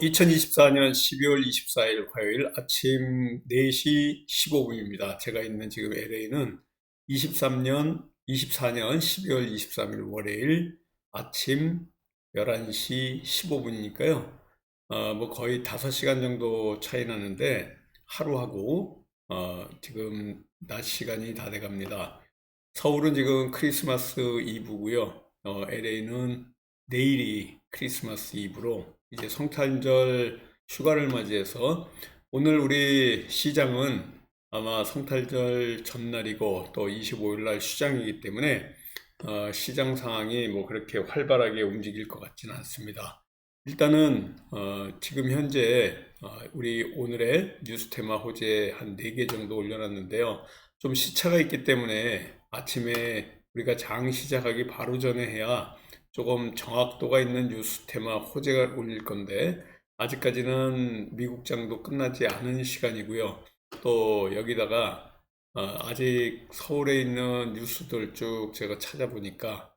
2024년 12월 24일 화요일 아침 4시 15분입니다. 제가 있는 지금 LA는 24년 12월 23일 월요일 아침 11시 15분이니까요. 뭐 거의 5시간 정도 차이 나는데 하루하고 지금 낮 시간이 다 돼갑니다. 서울은 지금 크리스마스 이브고요. LA는 내일이 크리스마스 이브로 이제 성탄절 휴가를 맞이해서 오늘 우리 시장은 아마 성탄절 전날이고 또 25일 날 휴장이기 때문에 시장 상황이 뭐 그렇게 활발하게 움직일 것 같지는 않습니다. 일단은 지금 현재 우리 오늘의 뉴스 테마 호재 한 4개 정도 올려놨는데요. 좀 시차가 있기 때문에 아침에 우리가 장 시작하기 바로 전에 해야 조금 정확도가 있는 뉴스 테마 호재가 올릴 건데 아직까지는 미국 장도 끝나지 않은 시간이고요. 또 여기다가 아직 서울에 있는 뉴스들 쭉 제가 찾아보니까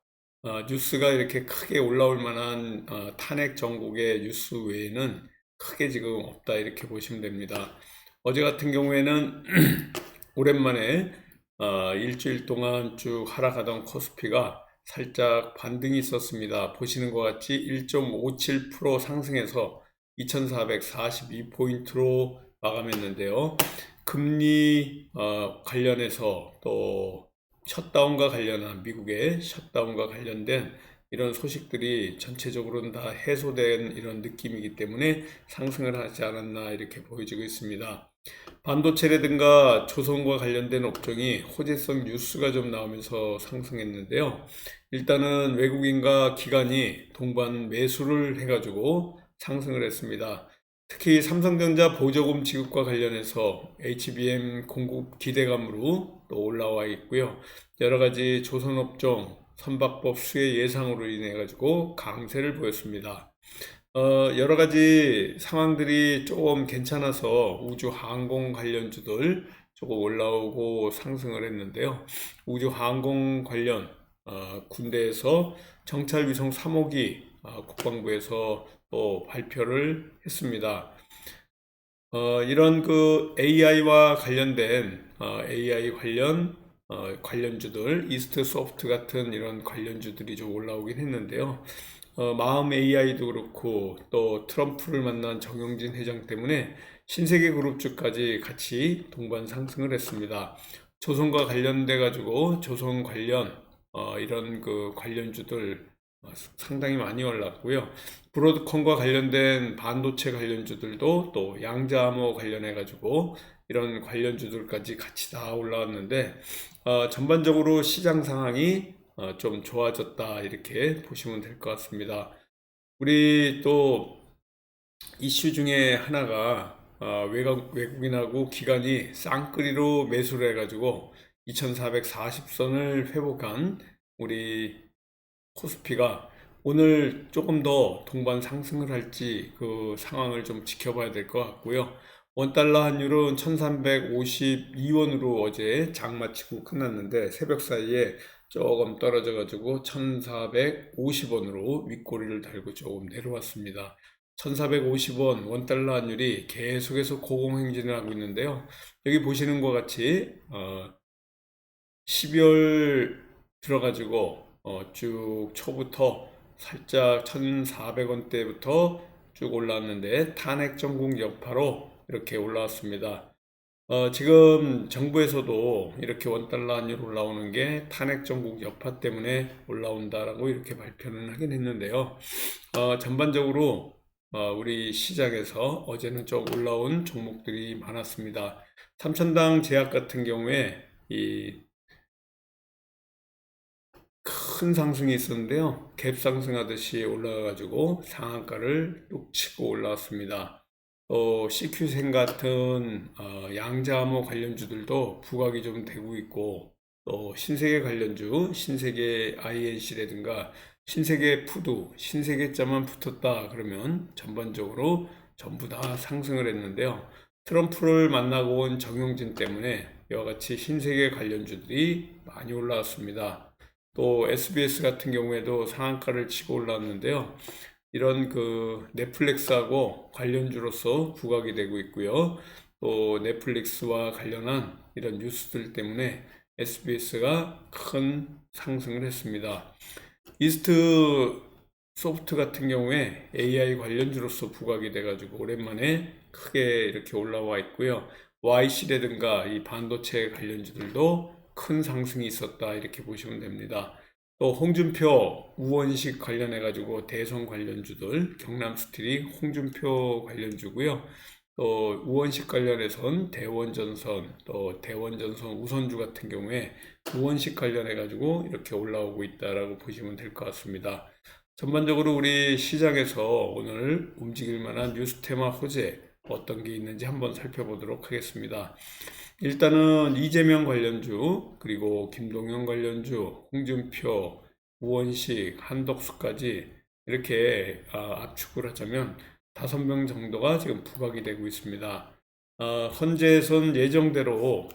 뉴스가 이렇게 크게 올라올 만한 탄핵 정국의 뉴스 외에는 크게 지금 없다 이렇게 보시면 됩니다. 어제 같은 경우에는 오랜만에 일주일 동안 쭉 하락하던 코스피가 살짝 반등이 있었습니다. 보시는 것 같이 1.57% 상승해서 2442포인트로 마감했는데요. 금리 관련해서 또 셧다운과 관련한 미국의 셧다운과 관련된 이런 소식들이 전체적으로는 다 해소된 이런 느낌이기 때문에 상승을 하지 않았나 이렇게 보여지고 있습니다. 반도체라든가 조선과 관련된 업종이 호재성 뉴스가 좀 나오면서 상승했는데요. 일단은 외국인과 기관이 동반 매수를 해가지고 상승을 했습니다. 특히 삼성전자 보조금 지급과 관련해서 HBM 공급 기대감으로 또 올라와 있고요. 여러 가지 조선업종 선박법 수혜 예상으로 인해 가지고 강세를 보였습니다. 여러 가지 상황들이 조금 괜찮아서 우주 항공 관련주들 조금 올라오고 상승을 했는데요. 우주 항공 관련 군대에서 정찰 위성 3호기 국방부에서 또 발표를 했습니다. 이런 그 AI와 관련된 AI 관련주들, 이스트 소프트 같은 이런 관련주들이 좀 올라오긴 했는데요. 마음 AI도 그렇고 또 트럼프를 만난 정영진 회장 때문에 신세계 그룹주까지 같이 동반 상승을 했습니다. 조선과 관련돼 가지고 조선 관련 이런 그 관련주들 상당히 많이 올랐고요. 브로드컴과 관련된 반도체 관련주들도 또 양자암호 관련해 가지고 이런 관련주들까지 같이 다 올라왔는데 전반적으로 시장 상황이 좀 좋아졌다 이렇게 보시면 될 것 같습니다. 우리 또 이슈 중에 하나가 외국인하고 기관이 쌍끌이로 매수를 해가지고 2440선을 회복한 우리 코스피가 오늘 조금 더 동반 상승을 할지 그 상황을 좀 지켜봐야 될 것 같고요. 원달러 환율은 1352원으로 어제 장 마치고 끝났는데 새벽 사이에 조금 떨어져 가지고 1450원으로 윗꼬리를 달고 조금 내려왔습니다. 1450원 원달러 환율이 계속해서 고공행진을 하고 있는데요. 여기 보시는 것 같이 12월 들어가지고 쭉 초부터 살짝 1,400원대부터 쭉 올라왔는데 탄핵 전국 여파로 이렇게 올라왔습니다. 지금 정부에서도 이렇게 원달러 환율 올라오는 게 탄핵 전국 여파 때문에 올라온다라고 이렇게 발표는 하긴 했는데요. 전반적으로 우리 시장에서 어제는 좀 올라온 종목들이 많았습니다. 삼천당 제약 같은 경우에 이 큰 상승이 있었는데요. 갭 상승하듯이 올라가가지고 상한가를 뚝 치고 올라왔습니다. 또 CQ생 같은 양자암호 관련주들도 부각이 좀 되고 있고 또 신세계 관련주, 신세계 INC라든가 신세계 푸드, 신세계자만 붙었다 그러면 전반적으로 전부 다 상승을 했는데요. 트럼프를 만나고 온 정용진 때문에 이와 같이 신세계 관련주들이 많이 올라왔습니다. 또 SBS 같은 경우에도 상한가를 치고 올라왔는데요. 이런 그 넷플릭스하고 관련주로서 부각이 되고 있고요. 또 넷플릭스와 관련한 이런 뉴스들 때문에 SBS가 큰 상승을 했습니다. 이스트 소프트 같은 경우에 AI 관련주로서 부각이 돼가지고 오랜만에 크게 이렇게 올라와 있고요. YC라든가 이 반도체 관련주들도 큰 상승이 있었다 이렇게 보시면 됩니다. 또 홍준표, 우원식 관련해가지고 대선 관련주들, 경남스틸이 홍준표 관련주고요. 또 우원식 관련해선 대원전선, 또 대원전선 우선주 같은 경우에 우원식 관련해가지고 이렇게 올라오고 있다라고 보시면 될 것 같습니다. 전반적으로 우리 시장에서 오늘 움직일 만한 뉴스 테마 호재 어떤 게 있는지 한번 살펴보도록 하겠습니다. 일단은 이재명 관련주, 그리고 김동연 관련주, 홍준표, 우원식, 한덕수까지 이렇게 압축을 하자면 5명 정도가 지금 부각이 되고 있습니다. 헌재에선 예정대로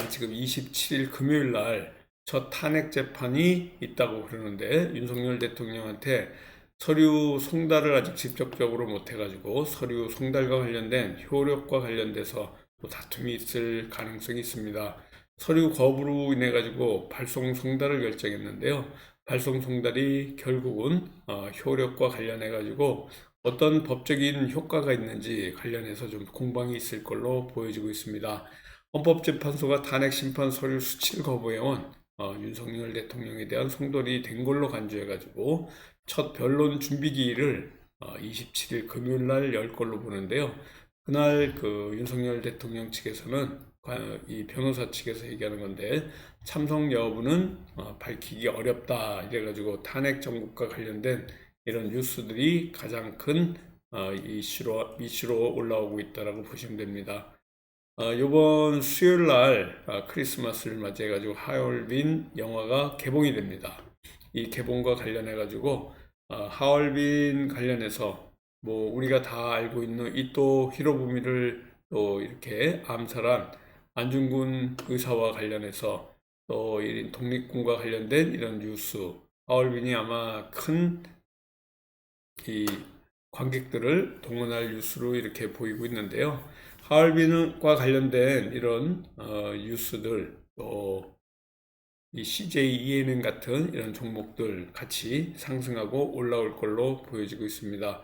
지금 27일 금요일 날 첫 탄핵 재판이 있다고 그러는데 윤석열 대통령한테 서류 송달을 아직 직접적으로 못 해가지고 서류 송달과 관련된 효력과 관련돼서 또 다툼이 있을 가능성이 있습니다. 서류 거부로 인해 가지고 발송 송달을 결정했는데요. 발송 송달이 결국은 효력과 관련해 가지고 어떤 법적인 효과가 있는지 관련해서 좀 공방이 있을 걸로 보여지고 있습니다. 헌법재판소가 탄핵 심판 서류 수치를 거부해온 윤석열 대통령에 대한 송달이 된 걸로 간주해가지고 첫 변론 준비기일을 27일 금요일 날 열 걸로 보는데요. 그날 그 윤석열 대통령 측에서는 이 변호사 측에서 얘기하는 건데 참석 여부는 밝히기 어렵다 이래가지고 탄핵 정국과 관련된 이런 뉴스들이 가장 큰 이슈로 올라오고 있다라고 보시면 됩니다. 이번 수요일 날 크리스마스를 맞이해가지고 하얼빈 영화가 개봉이 됩니다. 이 개봉과 관련해가지고 하얼빈 관련해서 뭐 우리가 다 알고 있는 이토 히로부미를 또 이렇게 암살한 안중근 의사와 관련해서 또 이 독립군과 관련된 이런 뉴스, 하얼빈이 아마 큰 이 관객들을 동원할 뉴스로 이렇게 보이고 있는데요. 하얼빈과 관련된 이런 뉴스들, 또 이 CJ ENN 같은 이런 종목들 같이 상승하고 올라올 걸로 보여지고 있습니다.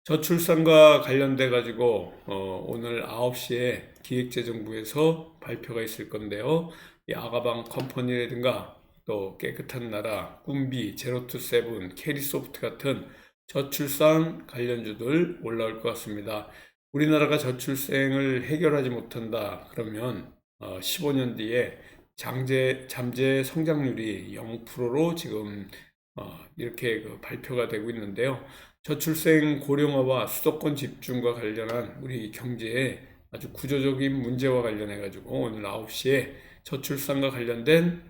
저출산과 관련돼 가지고 오늘 9시에 기획재정부에서 발표가 있을 건데요. 이 아가방 컴퍼니라든가 또 깨끗한 나라, 꿈비, 제로투세븐, 캐리소프트 같은 저출산 관련주들 올라올 것 같습니다. 우리나라가 저출생을 해결하지 못한다 그러면 15년 뒤에 잠재 성장률이 0%로 지금 이렇게 발표가 되고 있는데요. 저출생 고령화와 수도권 집중과 관련한 우리 경제에 아주 구조적인 문제와 관련해 가지고 오늘 9시에 저출산과 관련된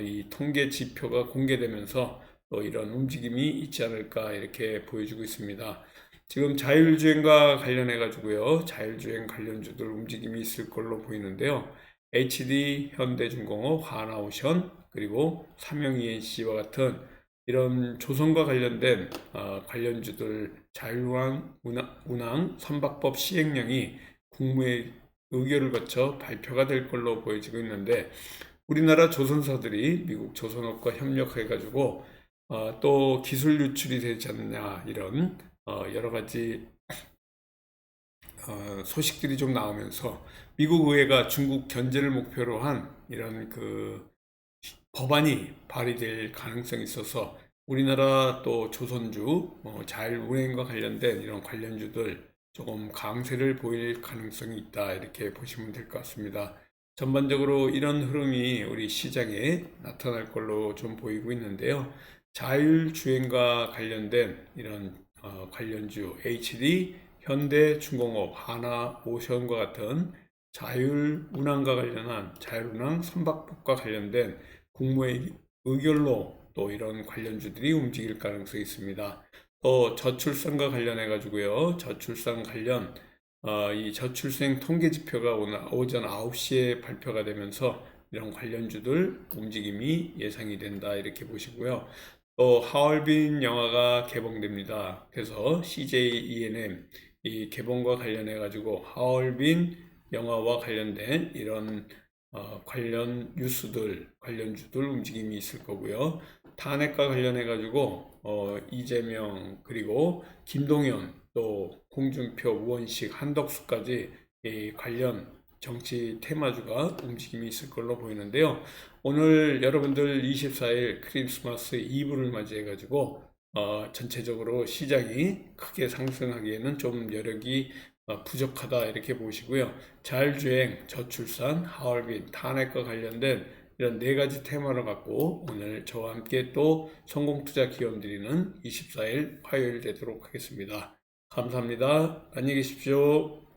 이 통계 지표가 공개되면서 또 이런 움직임이 있지 않을까 이렇게 보여주고 있습니다. 지금 자율주행과 관련해 가지고요. 자율주행 관련주들 움직임이 있을 걸로 보이는데요. HD, 현대중공업, 하나오션, 그리고 삼성 ENC와 같은 이런 조선과 관련된 관련주들 자율운항 선박법 시행령이 국무회 의결을 거쳐 발표가 될 걸로 보여지고 있는데 우리나라 조선사들이 미국 조선업과 협력해가지고 또 기술 유출이 되지 않느냐 이런 여러 가지 소식들이 좀 나오면서 미국 의회가 중국 견제를 목표로 한 이런 그 법안이 발의될 가능성이 있어서 우리나라 또 조선주 자율운행과 관련된 이런 관련주들 조금 강세를 보일 가능성이 있다 이렇게 보시면 될 것 같습니다. 전반적으로 이런 흐름이 우리 시장에 나타날 걸로 좀 보이고 있는데요. 자율주행과 관련된 이런 관련주 HD, 현대중공업, 하나오션과 같은 자율운항과 관련한 자율운항 선박법과 관련된 국무회의 의결로 또 이런 관련주들이 움직일 가능성이 있습니다. 또 저출산과 관련해 가지고요. 저출산 관련 이 저출생 통계 지표가 오늘 오전 9시에 발표가 되면서 이런 관련주들 움직임이 예상이 된다 이렇게 보시고요. 또 하얼빈 영화가 개봉됩니다. 그래서 CJ E&M 이 개봉과 관련해 가지고 하얼빈 영화와 관련된 이런 관련 뉴스들, 관련주들 움직임이 있을 거고요. 탄핵과 관련해 가지고 이재명 그리고 김동연 또 홍준표, 우원식, 한덕수까지 이 관련 정치 테마주가 움직임이 있을 걸로 보이는데요. 오늘 여러분들 24일 크리스마스 이브를 맞이해 가지고 전체적으로 시장이 크게 상승하기에는 좀 여력이 부족하다 이렇게 보시고요. 자율주행, 저출산, 하얼빈, 탄핵과 관련된 이런 네 가지 테마를 갖고 오늘 저와 함께 또 성공투자 기원 드리는 24일 화요일 되도록 하겠습니다. 감사합니다. 안녕히 계십시오.